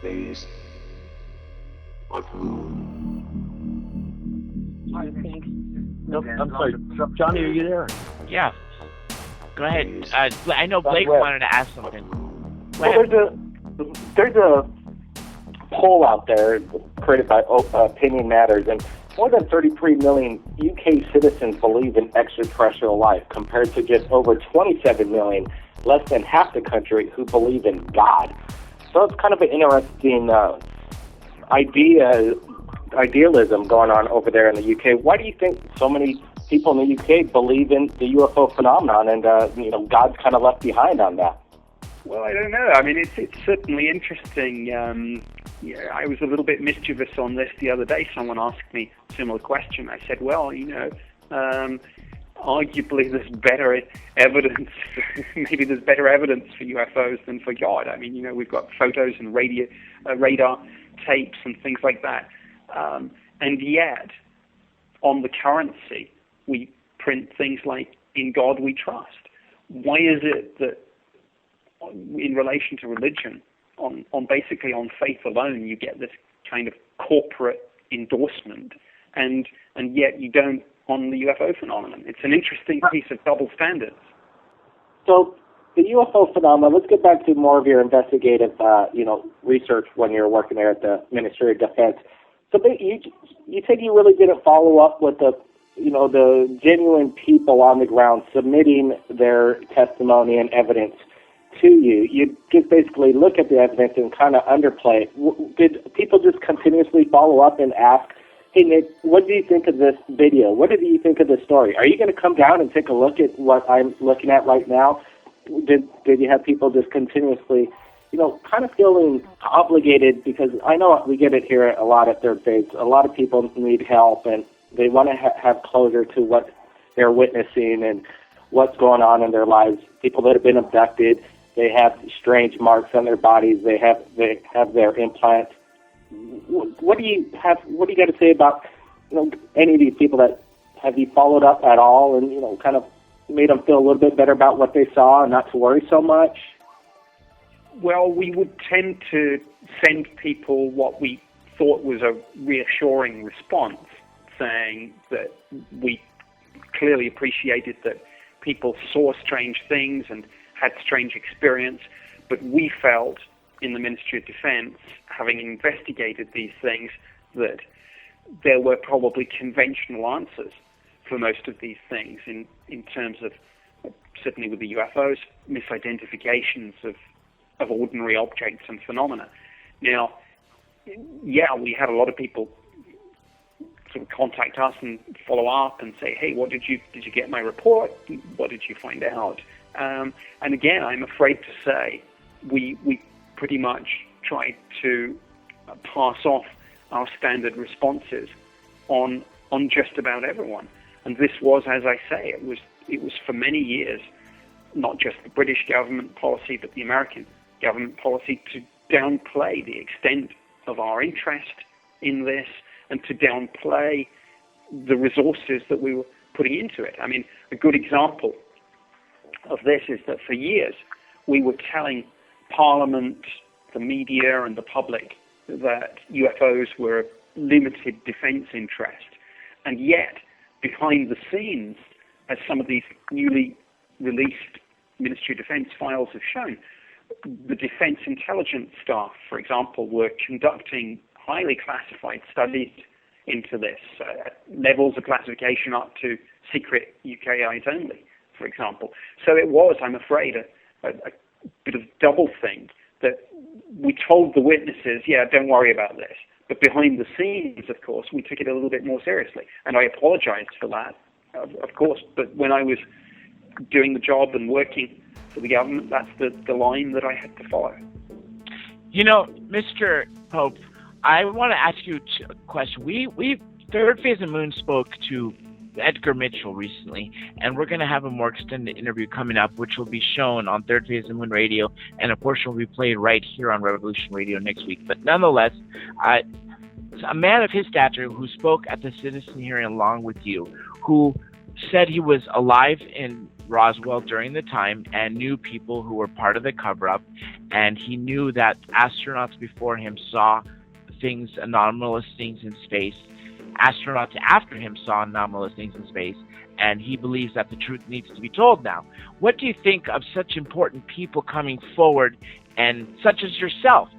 Days. But who? I think. Nope, I'm sorry. Johnny, are you there? Yeah. Go ahead. I know Blake wanted to ask something. Well, there's a poll out there created by Opinion Matters, and more than 33 million UK citizens believe in extraterrestrial life, compared to just over 27 million, less than half the country, who believe in God. So it's kind of an interesting idealism going on over there in the UK. Why do you think so many people in the UK believe in the UFO phenomenon, and God's kind of left behind on that? Well, I don't know. I mean, it's certainly interesting. I was a little bit mischievous on this the other day. Someone asked me a similar question. I said, well, arguably there's better evidence. Maybe there's better evidence for UFOs than for God. I mean, we've got photos and radar tapes and things like that. And yet, on the currency, we print things like, "In God we trust." Why is it that, in relation to religion, basically on faith alone, you get this kind of corporate endorsement, and yet you don't on the UFO phenomenon? It's an interesting piece of double standards. So the UFO phenomenon, let's get back to more of your investigative, research when you were working there at the Ministry of Defense. So you said you really didn't follow up with the genuine people on the ground submitting their testimony and evidence to you. You just basically look at the evidence and kind of underplay it. Did people just continuously follow up and ask, "Hey, Nick, what do you think of this video? What did you think of this story? Are you going to come down and take a look at what I'm looking at right now?" Did you have people just continuously, kind of feeling obligated? Because I know we get it here a lot at Third Phase. A lot of people need help, and they want to have closure to what they're witnessing and what's going on in their lives. People that have been abducted, they have strange marks on their bodies. They have their implants. What do you got to say about any of these people? That have you followed up at all, and kind of made them feel a little bit better about what they saw and not to worry so much? Well, we would tend to send people what we thought was a reassuring response, saying that we clearly appreciated that people saw strange things and had strange experience, but we felt in the Ministry of Defense, having investigated these things, that there were probably conventional answers for most of these things in terms of, certainly with the UFOs, misidentifications of ordinary objects and phenomena. Now, yeah, we had a lot of people sort of contact us and follow up and say, "Hey, did you get my report? What did you find out?" And again, I'm afraid to say, we pretty much tried to pass off our standard responses on just about everyone. And this was, as I say, it was for many years not just the British government policy, but the American government policy to downplay the extent of our interest in this and to downplay the resources that we were putting into it. I mean, a good example of this is that for years we were telling Parliament, the media, and the public that UFOs were a limited defense interest. And yet, behind the scenes, as some of these newly released Ministry of Defense files have shown, the defense intelligence staff, for example, were conducting highly classified studies into this, levels of classification up to secret UK eyes only, for example. So it was, I'm afraid, a bit of double thing, that we told the witnesses, yeah, don't worry about this. But behind the scenes, of course, we took it a little bit more seriously. And I apologized for that, of course. But when I was doing the job and working for the government, that's the line that I had to follow. Mr. Pope, I want to ask you a question. We Third Phase of Moon spoke to Edgar Mitchell recently, and we're going to have a more extended interview coming up, which will be shown on Third Phase of Moon Radio, and a portion will be played right here on Revolution Radio next week. But nonetheless, a man of his stature who spoke at the citizen hearing along with you, who said he was alive in Roswell during the time and knew people who were part of the cover-up, and he knew that astronauts before him saw things, anomalous things in space. Astronauts after him saw anomalous things in space, and he believes that the truth needs to be told now. What do you think of such important people coming forward, and such as yourself,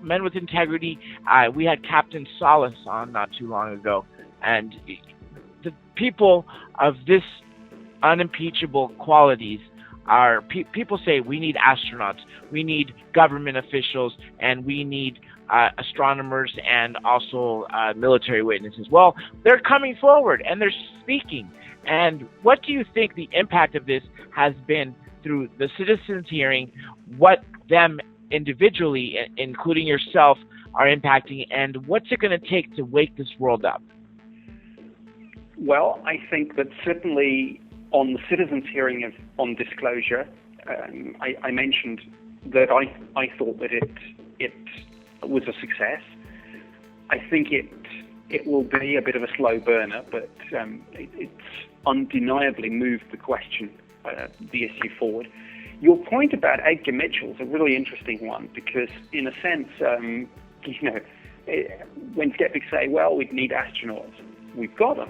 men with integrity? We had Captain Solace on not too long ago, and the people of this unimpeachable qualities are people say we need astronauts, we need government officials, and we need astronomers and also military witnesses. Well, they're coming forward and they're speaking. And what do you think the impact of this has been through the citizens' hearing, what them individually, including yourself, are impacting, and what's it going to take to wake this world up? Well, I think that certainly on the citizens' hearing on disclosure, I mentioned that I thought that it was a success. I think it will be a bit of a slow burner, but it's undeniably moved the question, the issue forward. Your point about Edgar Mitchell is a really interesting one because, in a sense, when skeptics say, "Well, we'd need astronauts," we've got them.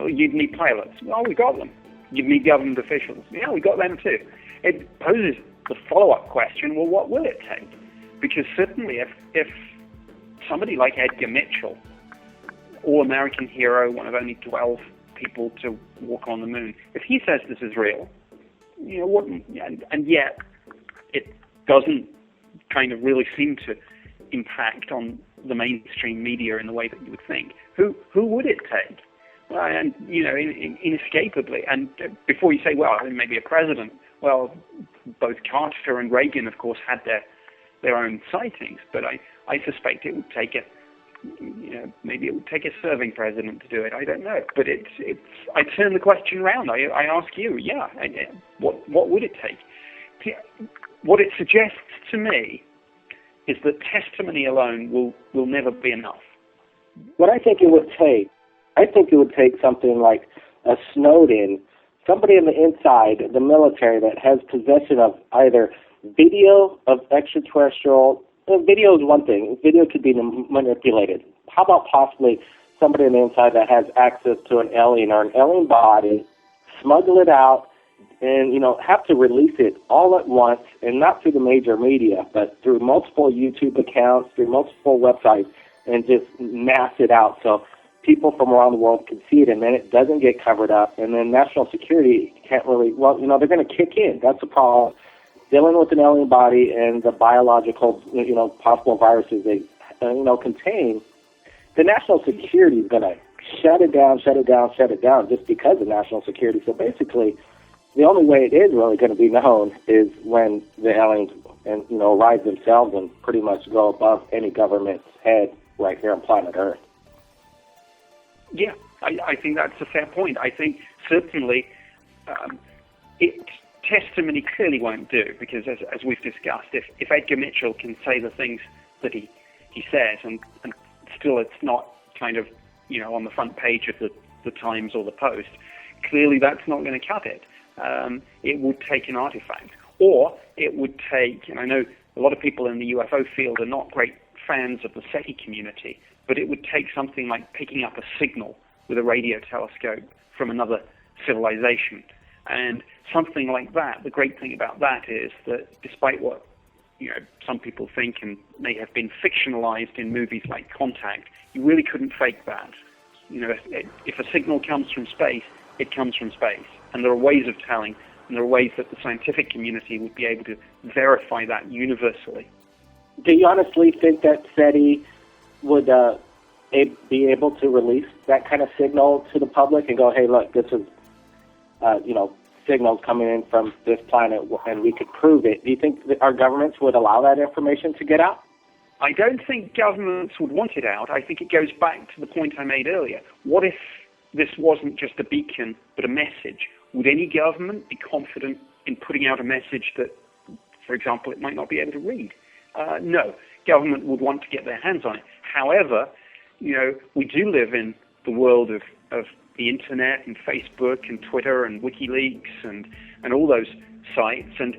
You'd need pilots. Well, we got them. You'd need government officials. Yeah, we got them too. It poses the follow-up question, well, what will it take? Because certainly if somebody like Edgar Mitchell, all-American hero, one of only 12 people to walk on the moon, if he says this is real, and yet it doesn't kind of really seem to impact on the mainstream media in the way that you would think, who would it take? Well, and, inescapably, and before you say, well, maybe a president, well, both Carter and Reagan, of course, had their own sightings, but I suspect it would take maybe it would take a serving president to do it. I don't know, but I turn the question around. I ask you, what would it take? What it suggests to me is that testimony alone will never be enough. What I think it would take something like a Snowden, somebody in the inside, the military, that has possession of either video of extraterrestrial. Video is one thing. Video could be manipulated. How about possibly somebody on the inside that has access to an alien or an alien body, smuggle it out, and have to release it all at once, and not through the major media, but through multiple YouTube accounts, through multiple websites, and just mass it out so people from around the world can see it, and then it doesn't get covered up, and then national security can't really, they're going to kick in. That's the problem. Dealing with an alien body and the biological, possible viruses they, contain, the national security is going to shut it down just because of national security. So basically, the only way it is really going to be known is when the aliens rise themselves and pretty much go above any government's head right here on planet Earth. Yeah, I think that's a fair point. I think certainly testimony clearly won't do, because as we've discussed, if Edgar Mitchell can say the things that he says and still it's not kind of on the front page of the Times or the Post, clearly that's not going to cut it. It would take an artifact, or it would take, and I know a lot of people in the UFO field are not great fans of the SETI community, but it would take something like picking up a signal with a radio telescope from another civilization. And something like that, the great thing about that is that despite what some people think and may have been fictionalized in movies like Contact, you really couldn't fake that. If a signal comes from space, it comes from space. And there are ways of telling, and there are ways that the scientific community would be able to verify that universally. Do you honestly think that SETI would be able to release that kind of signal to the public and go, hey, look, this is, signals coming in from this planet, and we could prove it? Do you think that our governments would allow that information to get out? I don't think governments would want it out. I think it goes back to the point I made earlier. What if this wasn't just a beacon, but a message? Would any government be confident in putting out a message that, for example, it might not be able to read? No. Government would want to get their hands on it. However, we do live in the world of the internet and Facebook and Twitter and WikiLeaks and all those sites. And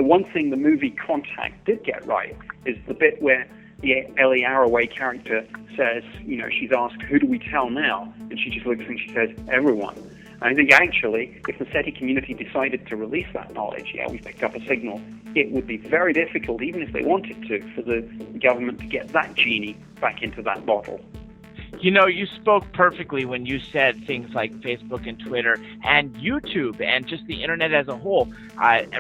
one thing the movie Contact did get right is the bit where the Ellie Arroway character says, she's asked, who do we tell now? And she just looks and she says, everyone. And I think actually, if the SETI community decided to release that knowledge, we've picked up a signal, it would be very difficult, even if they wanted to, for the government to get that genie back into that bottle. You spoke perfectly when you said things like Facebook and Twitter and YouTube and just the internet as a whole.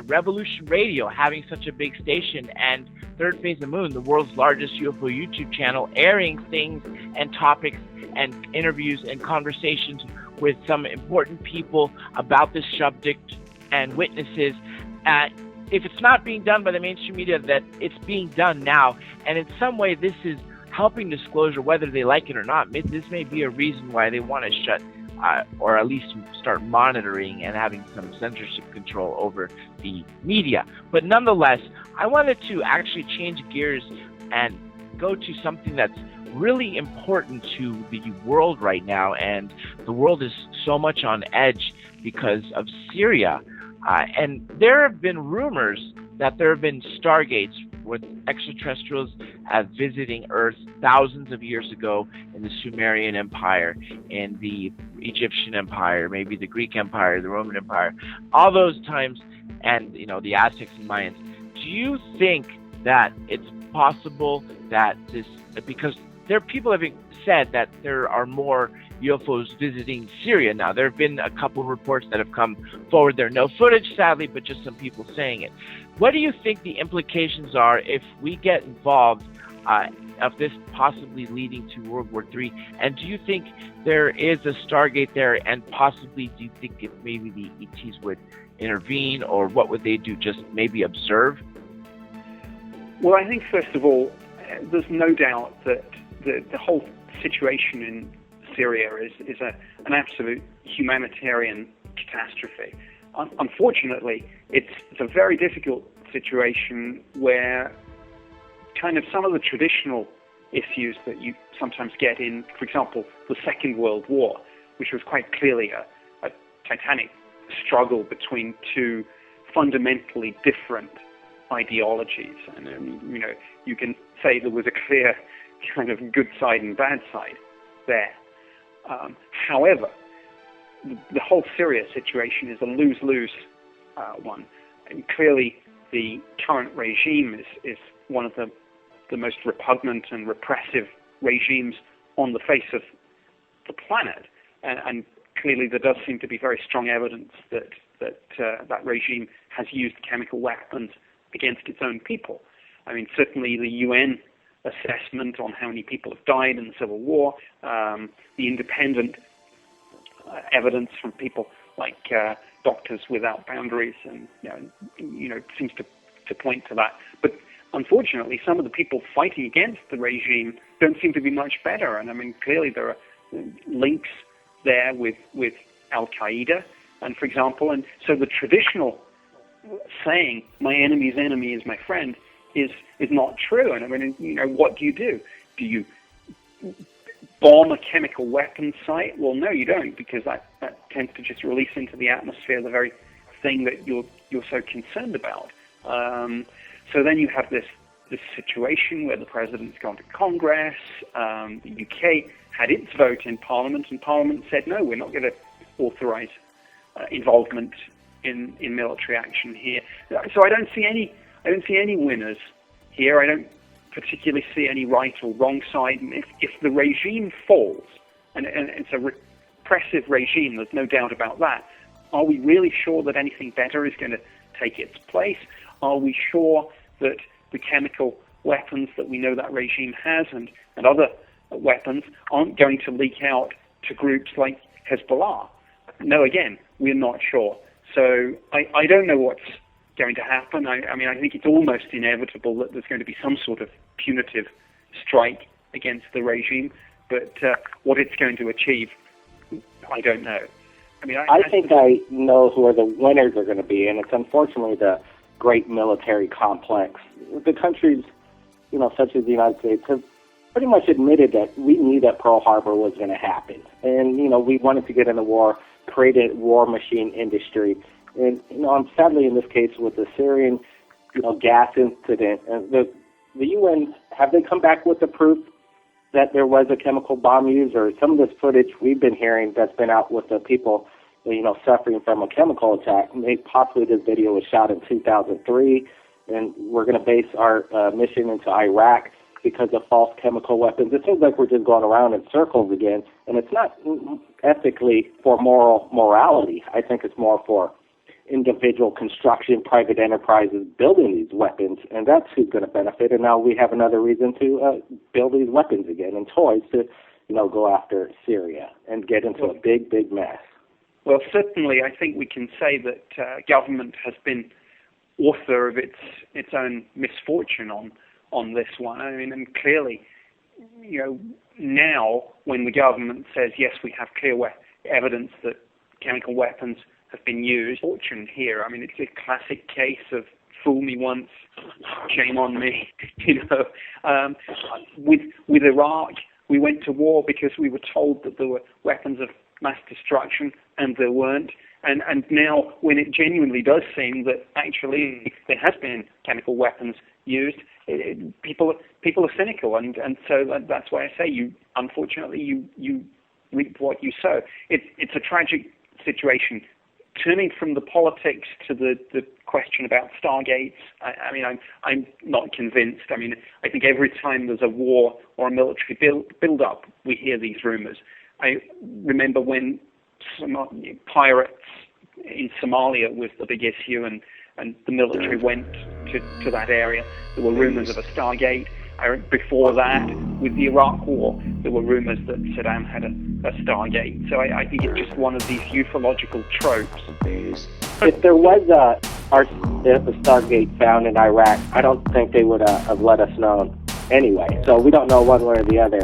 Revolution Radio having such a big station, and Third Phase of Moon, the world's largest UFO YouTube channel, airing things and topics and interviews and conversations with some important people about this subject and witnesses. If it's not being done by the mainstream media, that it's being done now. And in some way, this is helping disclosure, whether they like it or not. This may be a reason why they want to shut or at least start monitoring and having some censorship control over the media. But nonetheless, I wanted to actually change gears and go to something that's really important to the world right now. And the world is so much on edge because of Syria. And there have been rumors that there have been stargates with extraterrestrials visiting Earth thousands of years ago in the Sumerian Empire, in the Egyptian Empire, maybe the Greek Empire, the Roman Empire, all those times, and the Aztecs and Mayans. Do you think that it's possible that because people have said that there are more UFOs visiting Syria now. There have been a couple of reports that have come forward. There are no footage, sadly, but just some people saying it. What do you think the implications are if we get involved of this possibly leading to World War III? And do you think there is a Stargate there, and possibly do you think if maybe the ETs would intervene, or what would they do, just maybe observe? Well, I think, first of all, there's no doubt that the whole situation in Syria is an absolute humanitarian catastrophe. Unfortunately, it's a very difficult situation where kind of some of the traditional issues that you sometimes get in, for example, the Second World War, which was quite clearly a titanic struggle between two fundamentally different ideologies. And, you can say there was a clear kind of good side and bad side there. However, the whole Syria situation is a lose-lose one. And clearly, the current regime is one of the most repugnant and repressive regimes on the face of the planet. And clearly, there does seem to be very strong evidence that regime has used chemical weapons against its own people. I mean, certainly the UN assessment on how many people have died in the civil war, the independent evidence from people like Doctors Without Boundaries, and seems to point to that. But unfortunately, some of the people fighting against the regime don't seem to be much better. And I mean, clearly there are links there with Al Qaeda, and for example, and so the traditional saying "my enemy's enemy is my friend" is not true. And I mean, what do? Do you bomb a chemical weapons site? Well, no, you don't, because that tends to just release into the atmosphere the very thing that you're so concerned about. So then you have this situation where the president's gone to Congress. The UK had its vote in Parliament, and Parliament said, no, we're not going to authorize involvement in military action here. So I don't see any winners here. I don't particularly see any right or wrong side. And if the regime falls, and it's a repressive regime, there's no doubt about that, are we really sure that anything better is going to take its place? Are we sure that the chemical weapons that we know that regime has and other weapons aren't going to leak out to groups like Hezbollah? No, again, we're not sure. So I don't know what's going to happen. I mean, I think it's almost inevitable that there's going to be some sort of punitive strike against the regime, but what it's going to achieve, I don't know. I mean, I think I know who the winners are going to be, and it's unfortunately the great military complex. The countries, such as the United States, have pretty much admitted that we knew that Pearl Harbor was going to happen. And, we wanted to get in the war, create a war machine industry. And, sadly in this case with the Syrian, gas incident, the UN, have they come back with the proof that there was a chemical bomb used, or some of this footage we've been hearing that's been out with the people, suffering from a chemical attack? Possibly this video was shot in 2003, and we're going to base our mission into Iraq because of false chemical weapons. It seems like we're just going around in circles again, and it's not ethically for morality. I think it's more for individual construction, private enterprises building these weapons, and that's who's going to benefit. And now we have another reason to build these weapons again and toys to, go after Syria and get into a big, big mess. Well, certainly, I think we can say that government has been author of its own misfortune on this one. I mean, and clearly, now when the government says yes, we have clear evidence that chemical weapons have been used, fortune here. I mean, it's a classic case of fool me once, shame on me. With Iraq, we went to war because we were told that there were weapons of mass destruction, and there weren't. And now, when it genuinely does seem that actually there has been chemical weapons used, people are cynical, and so that's why I say unfortunately you reap what you sow. It's a tragic situation. Turning from the politics to the question about Stargates, I mean, I'm not convinced. I mean, I think every time there's a war or a military build-up, we hear these rumors. I remember when some pirates in Somalia was the big issue, and the military went to that area. There were rumors of a Stargate. Before that, with the Iraq War, there were rumors that Saddam had a Stargate. So I think it's just one of these ufological tropes. If there was a Stargate found in Iraq, I don't think they would have let us know anyway. So we don't know one way or the other.